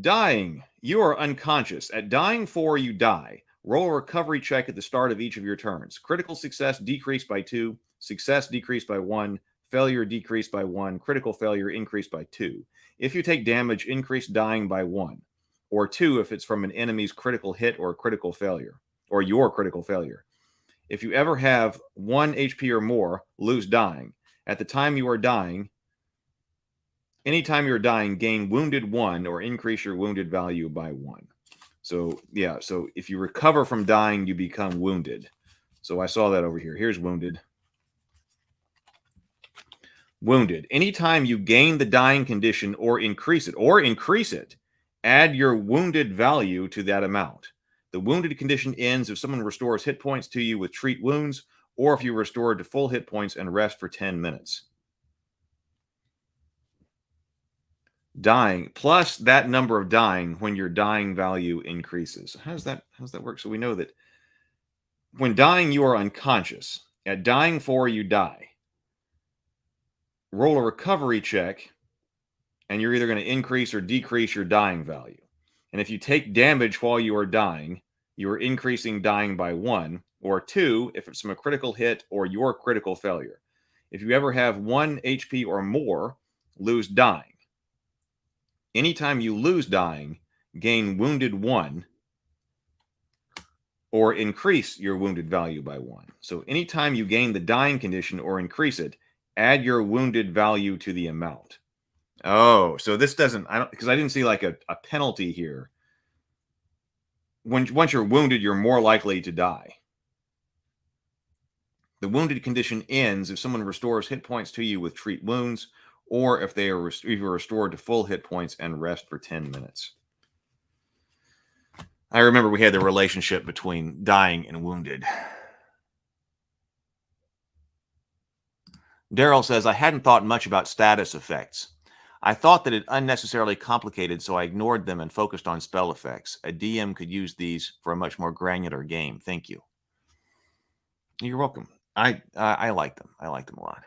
Dying. You are unconscious. At dying 4, you die. Roll a recovery check at the start of each of your turns. Critical success decreased by 2. Success decreased by 1. Failure decreased by 1. Critical failure increased by 2. If you take damage, increase dying by 1. Or 2 if it's from an enemy's critical hit or critical failure. Or your critical failure. If you ever have 1 HP or more, lose dying. At the time you are dying, anytime you're dying, gain wounded 1 or increase your wounded value by 1. So, yeah, so if you recover from dying, you become wounded. So I saw that over here. Here's wounded. Wounded. Anytime you gain the dying condition or increase it, add your wounded value to that amount. The wounded condition ends if someone restores hit points to you with treat wounds, or if you restore to full hit points and rest for 10 minutes. Dying plus that number of dying when your dying value increases. How does that work? So we know that when dying, you are unconscious. At dying 4, you die. Roll a recovery check, and you're either going to increase or decrease your dying value. And if you take damage while you are dying, you are increasing dying by 1, or 2 if it's from a critical hit or your critical failure. If you ever have 1 HP or more, lose dying. Anytime you lose dying, gain wounded 1 or increase your wounded value by 1. So anytime you gain the dying condition or increase it, add your wounded value to the amount. Oh, so this doesn't, because I didn't see like a penalty here. Once you're wounded, you're more likely to die. The wounded condition ends if someone restores hit points to you with treat wounds, or if they are restored to full hit points and rest for 10 minutes. I remember we had the relationship between dying and wounded. Daryl says, I hadn't thought much about status effects. I thought that it unnecessarily complicated, so I ignored them and focused on spell effects. A DM could use these for a much more granular game. Thank you. You're welcome. I like them. I like them a lot.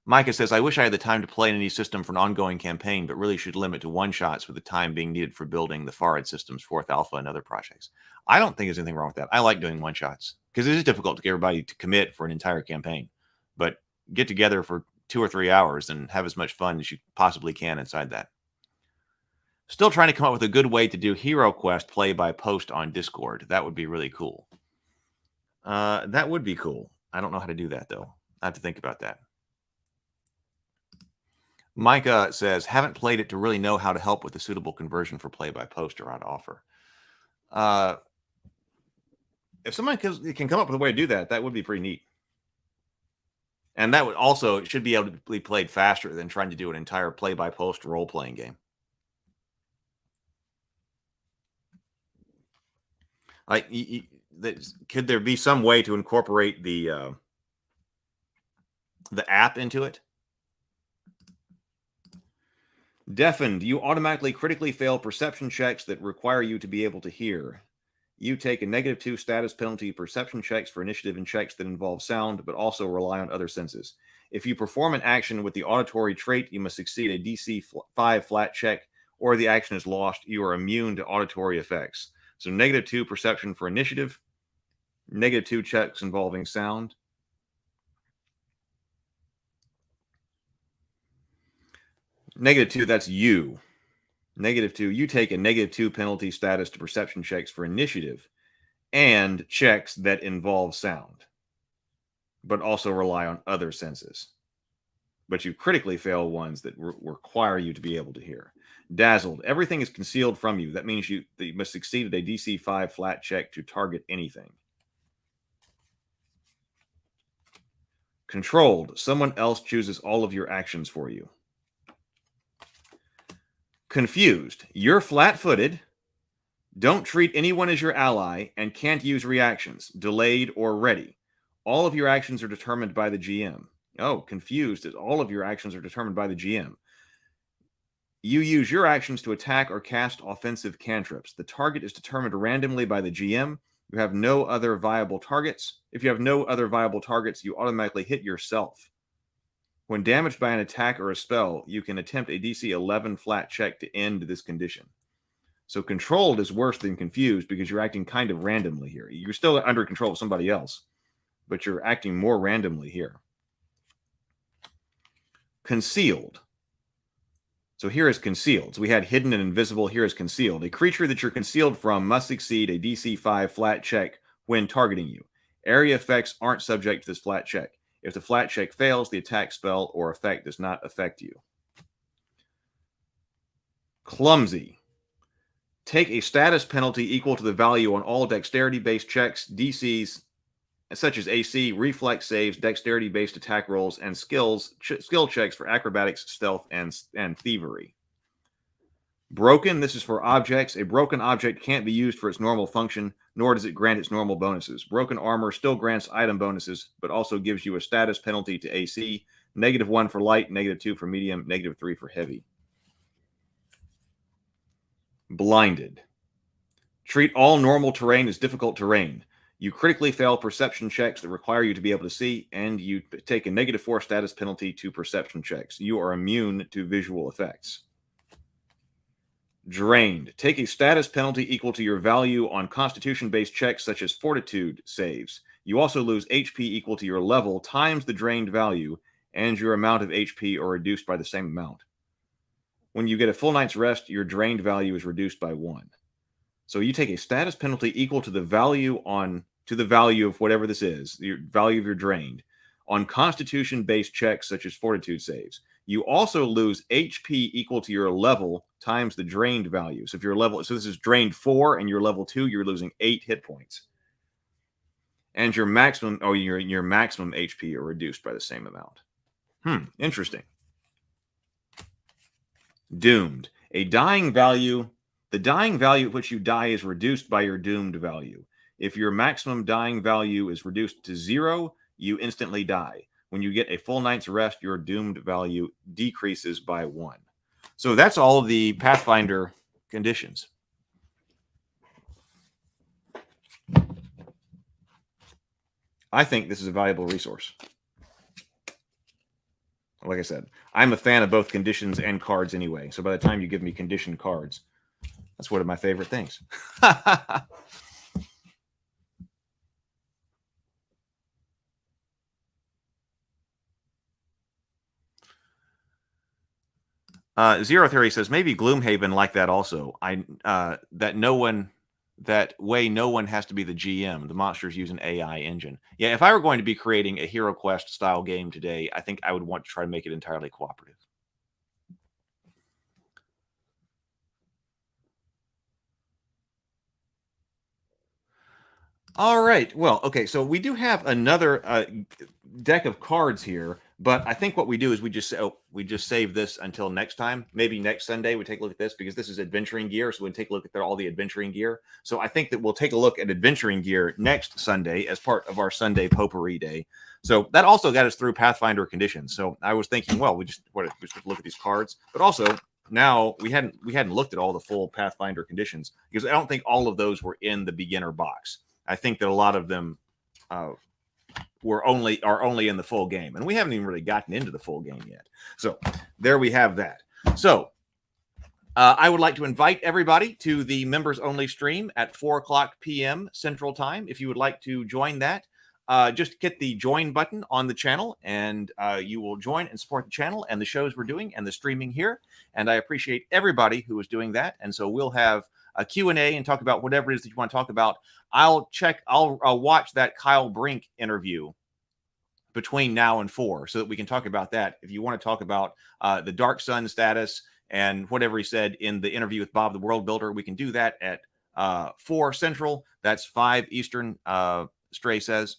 Micah says, I wish I had the time to play in any system for an ongoing campaign, but really should limit to one-shots with the time being needed for building the Farad system's 4th Alpha and other projects. I don't think there's anything wrong with that. I like doing one-shots because it is difficult to get everybody to commit for an entire campaign. But get together for 2 or 3 hours and have as much fun as you possibly can inside that. Still trying to come up with a good way to do Hero Quest play by post on Discord. That would be really cool. That would be cool. I don't know how to do that, though. I have to think about that. Micah says, haven't played it to really know how to help with the suitable conversion for play by post or on offer. If someone can come up with a way to do that, that would be pretty neat. And that would also, it should be able to be played faster than trying to do an entire play-by-post role-playing game. Like, could there be some way to incorporate the app into it? Deafened. You automatically critically fail perception checks that require you to be able to hear. You take a -2 status penalty perception checks for initiative and checks that involve sound, but also rely on other senses. If you perform an action with the auditory trait, you must succeed a DC 5 flat check, or the action is lost. You are immune to auditory effects. So -2 perception for initiative, -2 checks involving sound. -2, that's you. -2, you take a -2 penalty status to perception checks for initiative and checks that involve sound, but also rely on other senses. But you critically fail ones that require you to be able to hear. Dazzled. Everything is concealed from you. That means you must succeed at a DC 5 flat check to target anything. Controlled. Someone else chooses all of your actions for you. Confused. You're flat-footed, don't treat anyone as your ally, and can't use reactions, delayed or ready. All of your actions are determined by the GM. Oh, confused is all of your actions are determined by the GM. You use your actions to attack or cast offensive cantrips. The target is determined randomly by the GM. You have no other viable targets. If you have no other viable targets, you automatically hit yourself. When damaged by an attack or a spell, you can attempt a DC 11 flat check to end this condition. So controlled is worse than confused because you're acting kind of randomly here. You're still under control of somebody else, but you're acting more randomly here. Concealed. So here is concealed. So we had hidden and invisible. Here is concealed. A creature that you're concealed from must succeed a DC 5 flat check when targeting you. Area effects aren't subject to this flat check. If the flat check fails, the attack, spell, or effect does not affect you. Clumsy. Take a status penalty equal to the value on all dexterity-based checks, DCs, such as AC, reflex saves, dexterity-based attack rolls, and skill checks for acrobatics, stealth, and thievery. Broken. This is for objects. A broken object can't be used for its normal function, nor does it grant its normal bonuses. Broken armor still grants item bonuses, but also gives you a status penalty to AC, -1 for light, -2 for medium, -3 for heavy. Blinded. Treat all normal terrain as difficult terrain. You critically fail perception checks that require you to be able to see, and you take a -4 status penalty to perception checks. You are immune to visual effects. Drained. Take a status penalty equal to your value on constitution-based checks such as fortitude saves. You also lose HP equal to your level times the drained value, and your amount of HP are reduced by the same amount. When you get a full night's rest, your drained value is reduced by 1. So you take a status penalty equal to the value of whatever this is, the value of your drained, on constitution-based checks such as fortitude saves. You also lose HP equal to your level times the drained value. So if you're level, so this is drained 4 and you're level 2, you're losing 8 hit points. And your maximum, your maximum HP are reduced by the same amount. Interesting. Doomed. A dying value. The dying value at which you die is reduced by your doomed value. If your maximum dying value is reduced to 0, you instantly die. When you get a full night's rest, your doomed value decreases by 1. So that's all of the Pathfinder conditions. I think this is a valuable resource. Like I said, I'm a fan of both conditions and cards anyway. So by the time you give me conditioned cards, that's one of my favorite things. 0 Theory says maybe Gloomhaven like that also. That way no one has to be the GM. The monsters use an AI engine. Yeah, if I were going to be creating a Hero Quest style game today, I think I would want to try to make it entirely cooperative. All right. Well, okay. So we do have another deck of cards here, but I think what we do is we just save this until next time. Maybe next Sunday we take a look at this because this is adventuring gear, so we'll take a look at all the adventuring gear. So I think that we'll take a look at adventuring gear next Sunday as part of our Sunday Potpourri Day. So that also got us through Pathfinder conditions. So I was thinking, well, we just look at these cards, but also now we hadn't looked at all the full Pathfinder conditions, because I don't think all of those were in the beginner box. I think that a lot of them are only in the full game, and we haven't even really gotten into the full game yet. So there we have that. So I would like to invite everybody to the members only stream at 4:00 p.m. Central Time. If you would like to join that, just hit the join button on the channel, and you will join and support the channel and the shows we're doing and the streaming here. And I appreciate everybody who is doing that. And so we'll have a Q&A and talk about whatever it is that you want to talk about. I'll watch that Kyle Brink interview between now and 4 so that we can talk about that. If you want to talk about the Dark Sun status and whatever he said in the interview with Bob the World Builder, we can do that at 4 Central. That's 5 Eastern, Stray says.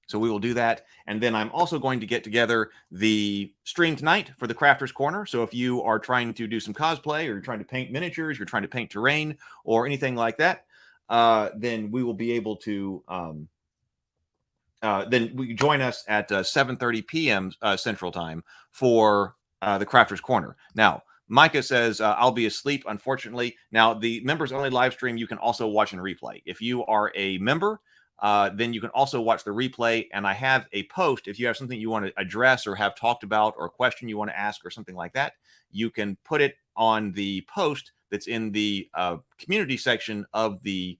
So we will do that. And then I'm also going to get together the stream tonight for the Crafter's Corner. So if you are trying to do some cosplay, or you're trying to paint miniatures, you're trying to paint terrain or anything like that, then we will be able to then we join us at 7:30 p.m. Central Time for the Crafter's Corner. Now, Micah says, I'll be asleep, unfortunately. Now, the members only live stream, you can also watch and replay. If you are a member, then you can also watch the replay. And I have a post. If you have something you want to address or have talked about, or a question you want to ask or something like that, you can put it on the post that's in the community section of the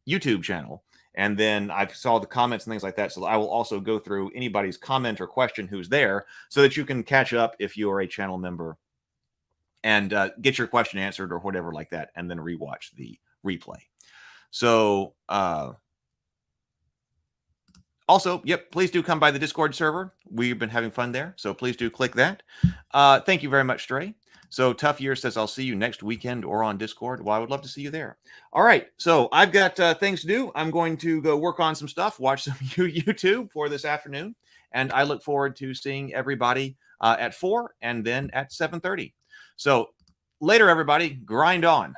YouTube channel. And then I saw the comments and things like that. So I will also go through anybody's comment or question who's there, so that you can catch up if you are a channel member and get your question answered or whatever like that, and then rewatch the replay. So also, yep, please do come by the Discord server. We've been having fun there, so please do click that. Thank you very much, Stray. So Tough Year says, I'll see you next weekend or on Discord. Well, I would love to see you there. All right. So I've got things to do. I'm going to go work on some stuff, watch some YouTube for this afternoon. And I look forward to seeing everybody at 4 and then at 7:30. So later, everybody, grind on.